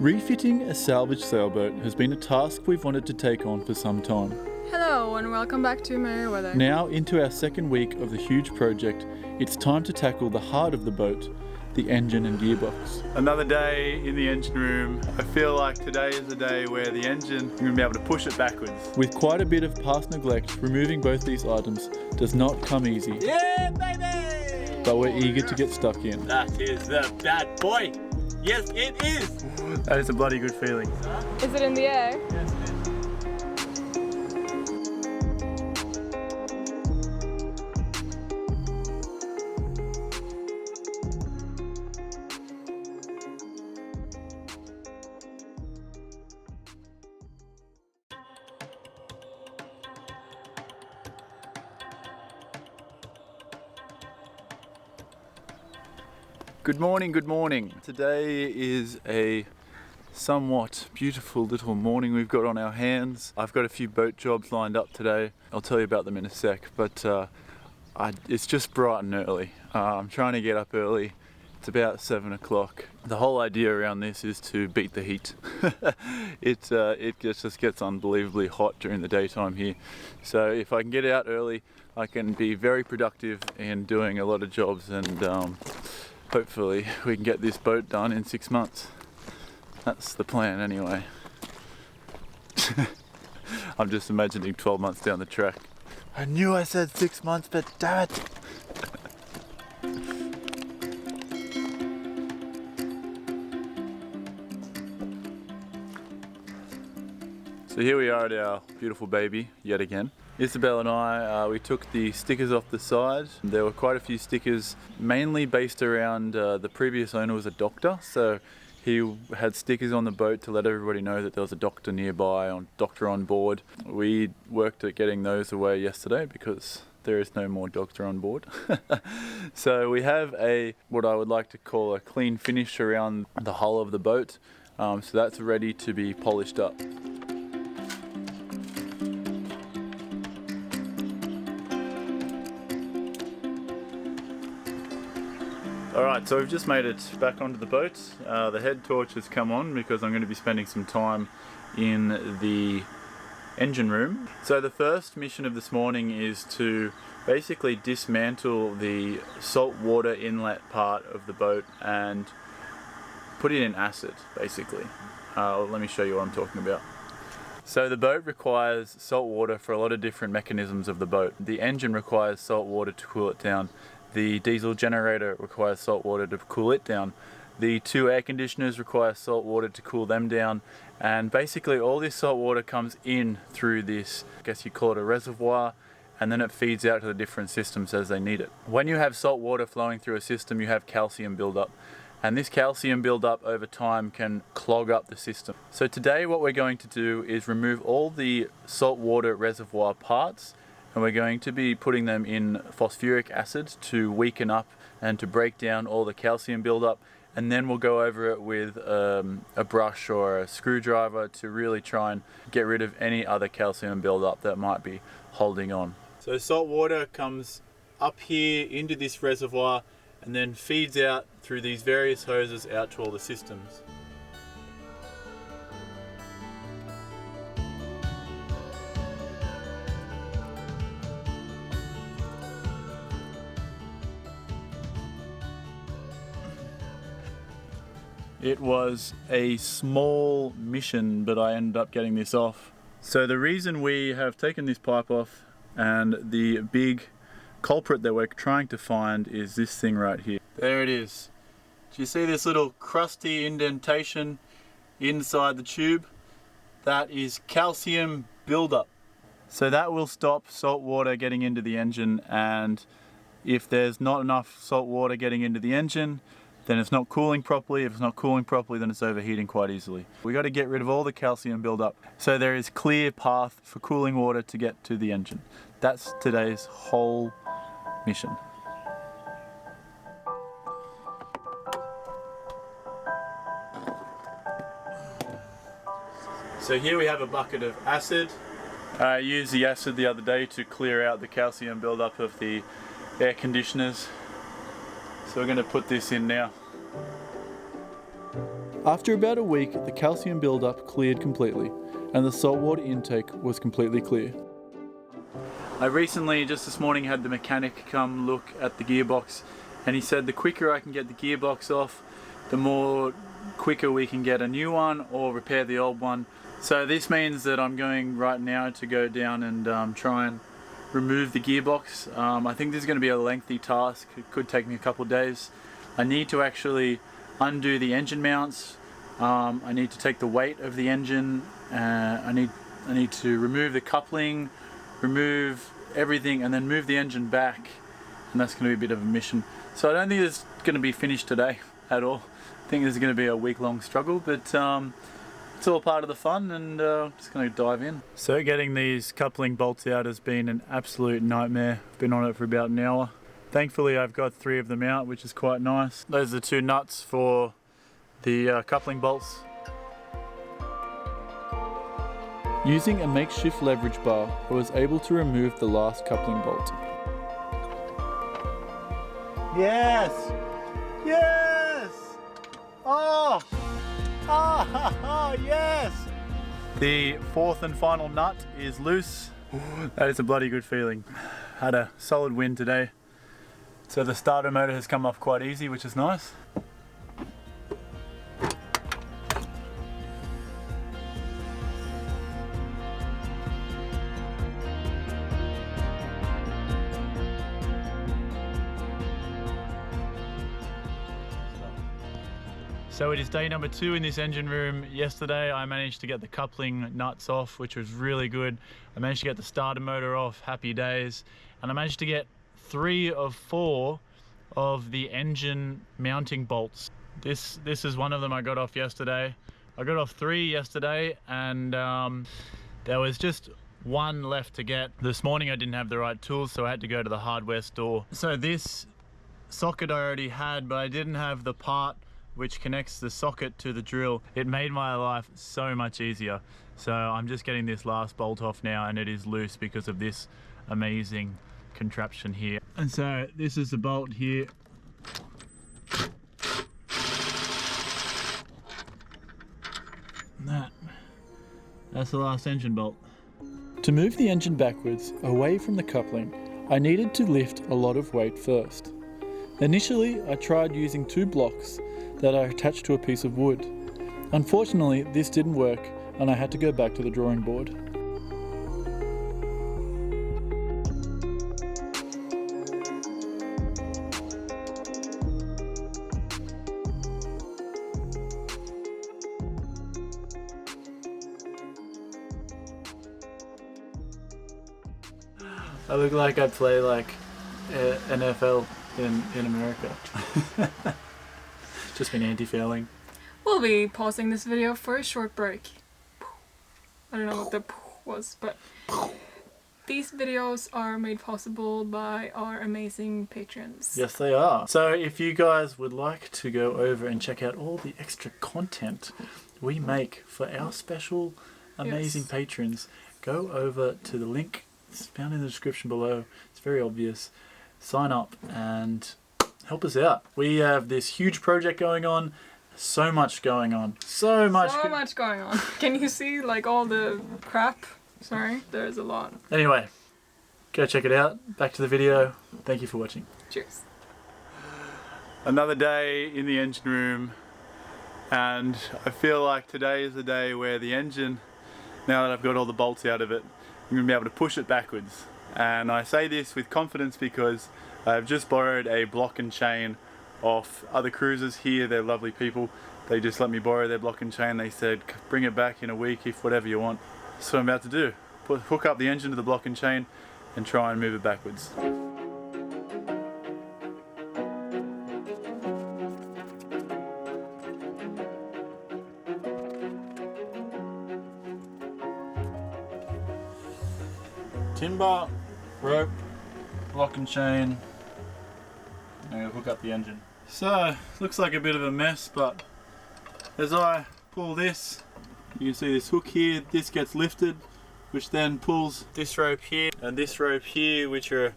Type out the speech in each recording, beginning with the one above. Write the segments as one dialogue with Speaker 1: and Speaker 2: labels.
Speaker 1: Refitting a salvage sailboat has been a task we've wanted to take on for some time.
Speaker 2: Hello and welcome back to Merewether.
Speaker 1: Now, into our second week of the huge project, it's time to tackle the heart of the boat, the engine and gearbox.
Speaker 3: Another day in the engine room. I feel like today is the day where the engine, I'm going to be able to push it backwards.
Speaker 1: With quite a bit of past neglect, removing both these items does not come easy.
Speaker 4: Yeah, baby!
Speaker 1: But we're eager to get stuck in.
Speaker 4: That is the bad boy. Yes, it is.
Speaker 3: That is a bloody good feeling.
Speaker 2: Is it in the air?
Speaker 4: Yes, it is.
Speaker 3: Good morning, good morning. Today is a somewhat beautiful little morning we've got on our hands. I've got a few boat jobs lined up today. I'll tell you about them in a sec, but it's just bright and early. I'm trying to get up early. It's about 7 o'clock. The whole idea around this is to beat the heat. It just gets unbelievably hot during the daytime here. So if I can get out early, I can be very productive in doing a lot of jobs, and hopefully we can get this boat done in 6 months. That's the plan anyway. I'm just imagining 12 months down the track. I knew I said 6 months, but damn it! So here we are at our beautiful baby yet again. Isabel and I, we took the stickers off the side. There were quite a few stickers, mainly based around the previous owner was a doctor, so he had stickers on the boat to let everybody know that there was a doctor nearby, doctor on board. We worked at getting those away yesterday because there is no more doctor on board. So we have what I would like to call a clean finish around the hull of the boat. So that's ready to be polished up. Alright, so we've just made it back onto the boat. The head torch has come on because I'm going to be spending some time in the engine room. So the first mission of this morning is to basically dismantle the saltwater inlet part of the boat and put it in acid, basically. Let me show you what I'm talking about. So the boat requires salt water for a lot of different mechanisms of the boat. The engine requires salt water to cool it down. The diesel generator requires salt water to cool it down. The two air conditioners require salt water to cool them down. And basically all this salt water comes in through this, I guess you call it a reservoir, and then it feeds out to the different systems as they need it. When you have salt water flowing through a system, you have calcium buildup. And this calcium buildup over time can clog up the system. So today what we're going to do is remove all the saltwater reservoir parts, and we're going to be putting them in phosphoric acid to weaken up and to break down all the calcium buildup, and then we'll go over it with a brush or a screwdriver to really try and get rid of any other calcium buildup that might be holding on. So salt water comes up here into this reservoir and then feeds out through these various hoses out to all the systems. It was a small mission, but I ended up getting this off. So the reason we have taken this pipe off, and the big culprit that we're trying to find, is this thing right here. There it is. Do you see this little crusty indentation inside the tube? That is calcium buildup. So that will stop salt water getting into the engine, and if there's not enough salt water getting into the engine, then it's not cooling properly. If it's not cooling properly, then it's overheating quite easily. We got to get rid of all the calcium buildup so there is clear path for cooling water to get to the engine. That's today's whole mission. So here we have a bucket of acid. I used the acid the other day to clear out the calcium buildup of the air conditioners. So we're going to put this in now.
Speaker 1: After about a week, the calcium buildup cleared completely, and the saltwater intake was completely clear. I recently, just this morning, had the mechanic come look at the gearbox, and he said the quicker I can get the gearbox off, the more quicker we can get a new one or repair the old one. So this means that I'm going right now to go down and try and remove the gearbox. I think this is going to be a lengthy task. It could take me a couple of days. I need to actually undo the engine mounts. I need to take the weight of the engine. I need to remove the coupling, remove everything, and then move the engine back. And that's going to be a bit of a mission. So I don't think it's going to be finished today at all. I think this is going to be a week-long struggle, but it's all part of the fun, and just going to dive in. So getting these coupling bolts out has been an absolute nightmare. I've been on it for about an hour. Thankfully I've got 3 of them out, which is quite nice. Those are the 2 nuts for the coupling bolts. Using a makeshift leverage bar, I was able to remove the last coupling bolt.
Speaker 3: Yes! Yes! Oh! Ah, yes! The 4th and final nut is loose. That is a bloody good feeling. Had a solid wind today. So the starter motor has come off quite easy, which is nice. So it is day number 2 in this engine room. Yesterday I managed to get the coupling nuts off, which was really good. I managed to get the starter motor off, happy days. And I managed to get 3 of 4 of the engine mounting bolts. This is one of them I got off yesterday. I got off 3 yesterday, and there was just 1 left to get. This morning I didn't have the right tools, so I had to go to the hardware store. So this socket I already had, but I didn't have the part which connects the socket to the drill. It made my life so much easier. So I'm just getting this last bolt off now, and it is loose because of this amazing contraption here. And so this is the bolt here. That's the last engine bolt. To move the engine backwards, away from the coupling, I needed to lift a lot of weight first. Initially, I tried using 2 blocks that I attached to a piece of wood. Unfortunately, this didn't work, and I had to go back to the drawing board. I look like I play like NFL in America. Just been anti-fouling.
Speaker 2: We'll be pausing this video for a short break. I don't know what the was, but these videos are made possible by our amazing patrons.
Speaker 1: Yes, they are. So if you guys would like to go over and check out all the extra content we make for our special amazing patrons, go over to the link. It's found in the description below. It's very obvious. Sign up and help us out. We have this huge project going on. So much going on. So much
Speaker 2: going on. Can you see like all the crap? Sorry, there's a lot.
Speaker 1: Anyway, go check it out. Back to the video. Thank you for watching.
Speaker 2: Cheers.
Speaker 3: Another day in the engine room, and I feel like today is the day where the engine, now that I've got all the bolts out of it, I'm going to be able to push it backwards. And I say this with confidence because I've just borrowed a block and chain off other cruisers here. They're lovely people. They just let me borrow their block and chain. They said bring it back in a week if whatever you want. That's what I'm about to do. Hook up the engine to the block and chain and try and move it backwards. Timber, rope, block and chain, and hook up the engine. So, looks like a bit of a mess, but as I pull this, you can see this hook here, this gets lifted, which then pulls this rope here, and this rope here, which are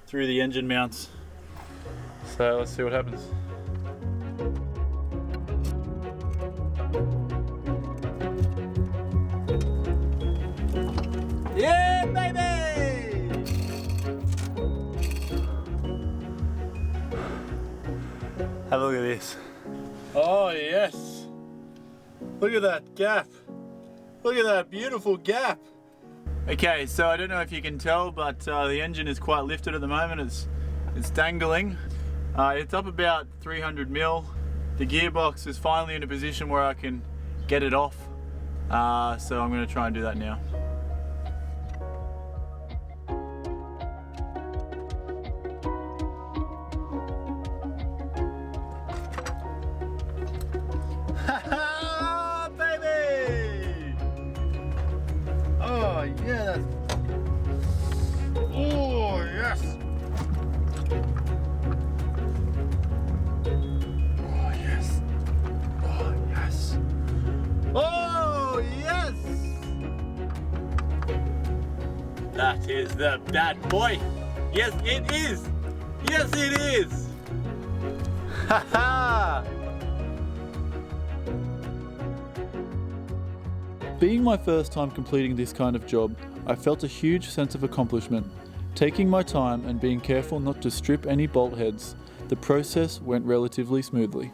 Speaker 3: through the engine mounts. So let's see what happens. this. Oh yes! Look at that gap! Look at that beautiful gap! Okay, so I don't know if you can tell, but the engine is quite lifted at the moment. It's dangling. It's up about 300 mil. The gearbox is finally in a position where I can get it off. So I'm going to try and do that now. Baby! Oh yeah! Oh yes! Oh yes! Oh yes! Oh yes!
Speaker 4: That is that boy. Yes, it is. Yes, it is.
Speaker 3: Ha ha!
Speaker 1: Being my first time completing this kind of job, I felt a huge sense of accomplishment. Taking my time and being careful not to strip any bolt heads, the process went relatively smoothly.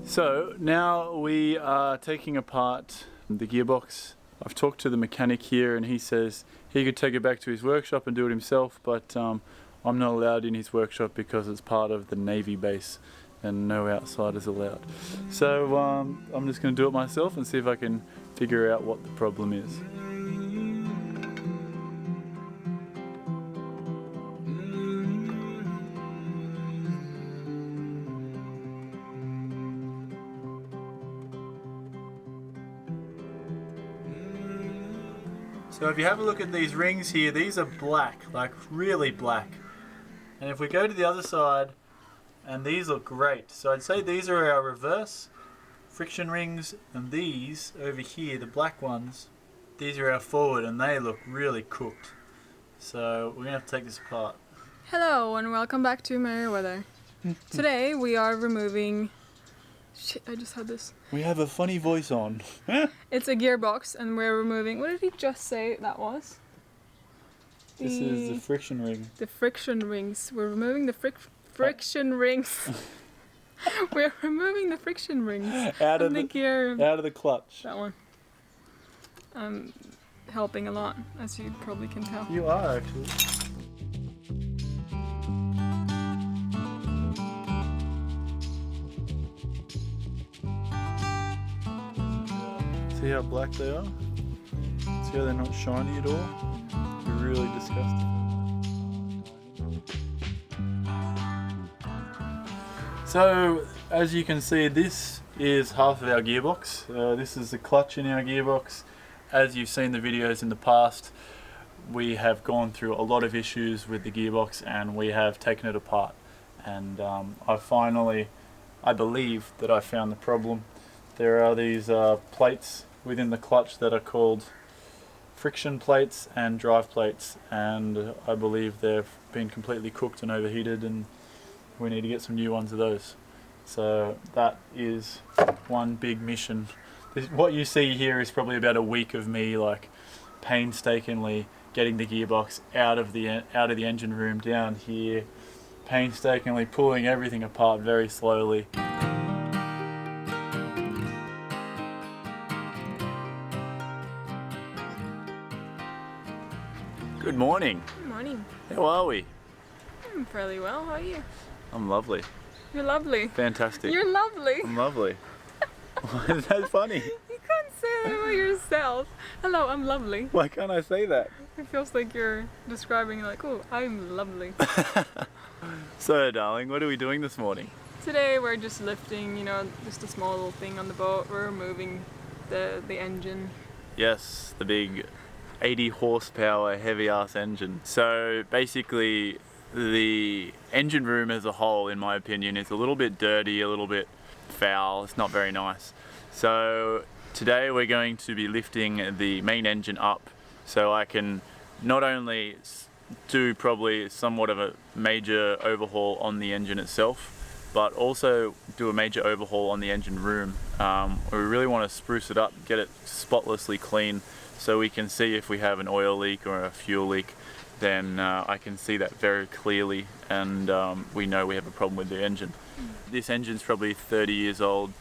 Speaker 3: So now we are taking apart the gearbox. I've talked to the mechanic here and he says he could take it back to his workshop and do it himself, but I'm not allowed in his workshop because it's part of the Navy base and no outsiders allowed. So I'm just going to do it myself and see if I can figure out what the problem is. So if you have a look at these rings here, these are black, like really black. And if we go to the other side, and these look great. So I'd say these are our reverse friction rings, and these over here, the black ones, these are our forward, and they look really cooked. So we're gonna have to take this apart.
Speaker 2: Hello and welcome back to Merewether. Today we are removing... Shit, I just had this.
Speaker 3: We have a funny voice on.
Speaker 2: It's a gearbox and we're removing... What did he just say that was?
Speaker 3: This is the friction ring.
Speaker 2: The friction rings. We're removing the friction rings. We're removing the friction rings
Speaker 3: Out of
Speaker 2: the gear.
Speaker 3: Out of the clutch.
Speaker 2: That one. I'm helping a lot, as you probably can tell.
Speaker 3: You are actually. See how black they are? See how they're not shiny at all? They're really disgusting. So, as you can see, this is half of our gearbox. This is the clutch in our gearbox. As you've seen the videos in the past, we have gone through a lot of issues with the gearbox and we have taken it apart. And I believe that I found the problem. There are these plates within the clutch that are called friction plates and drive plates, and I believe they've been completely cooked and overheated, and we need to get some new ones of those. So that is one big mission. What you see here is probably about a week of me like painstakingly getting the gearbox out of the engine room down here, painstakingly pulling everything apart very slowly. Good morning.
Speaker 2: Good morning.
Speaker 3: How are we?
Speaker 2: I'm fairly well. How are you?
Speaker 3: I'm lovely.
Speaker 2: You're lovely.
Speaker 3: Fantastic.
Speaker 2: You're lovely.
Speaker 3: I'm lovely. Isn't that funny?
Speaker 2: You can't say that about yourself. Hello, I'm lovely.
Speaker 3: Why can't I say that?
Speaker 2: It feels like you're describing like, oh, I'm lovely.
Speaker 3: So, darling, what are we doing this morning?
Speaker 2: Today we're just lifting, just a small little thing on the boat. We're removing the engine.
Speaker 3: Yes, the big 80 horsepower heavy ass engine. So basically the engine room as a whole, in my opinion, is a little bit dirty, a little bit foul. It's not very nice. So today we're going to be lifting the main engine up so I can not only do probably somewhat of a major overhaul on the engine itself, but also do a major overhaul on the engine room. We really want to spruce it up, get it spotlessly clean, so we can see if we have an oil leak or a fuel leak. Then I can see that very clearly, and we know we have a problem with the engine. This engine's probably 30 years old,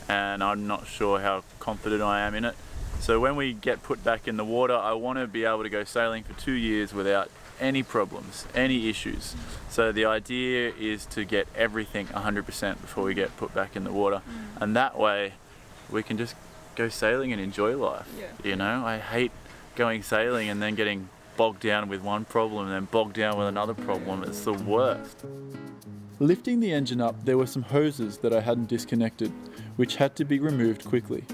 Speaker 3: and I'm not sure how confident I am in it. So when we get put back in the water, I want to be able to go sailing for 2 years without any problems, any issues. So the idea is to get everything 100% before we get put back in the water, and that way we can just go sailing and enjoy life. You know, I hate going sailing and then getting bogged down with one problem and then bogged down with another problem. It's the worst.
Speaker 1: Lifting the engine up, there were some hoses that I hadn't disconnected, which had to be removed quickly.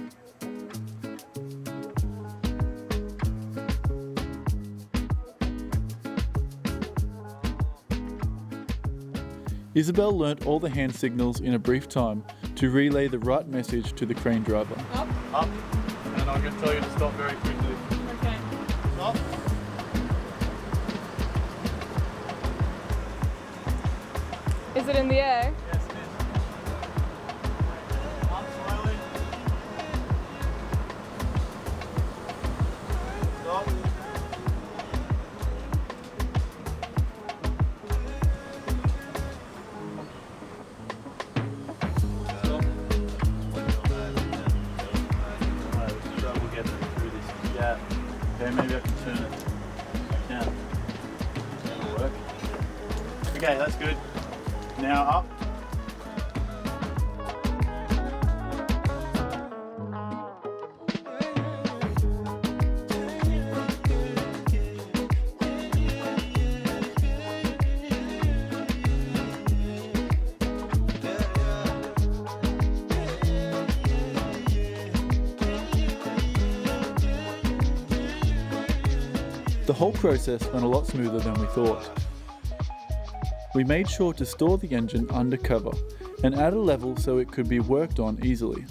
Speaker 1: Isabel learnt all the hand signals in a brief time to relay the right message to the crane driver.
Speaker 2: Up.
Speaker 3: Up, and I'm going to tell you to stop very quickly.
Speaker 2: Okay.
Speaker 3: Stop.
Speaker 2: Is it in the air?
Speaker 3: Yes, it is. Up slowly. Stop. Stop. Alright, trouble getting through this gap. Okay, maybe I can turn it. I can. That'll work. Okay, that's good. Now up.
Speaker 1: The whole process went a lot smoother than we thought. We made sure to store the engine under cover and at a level so it could be worked on easily.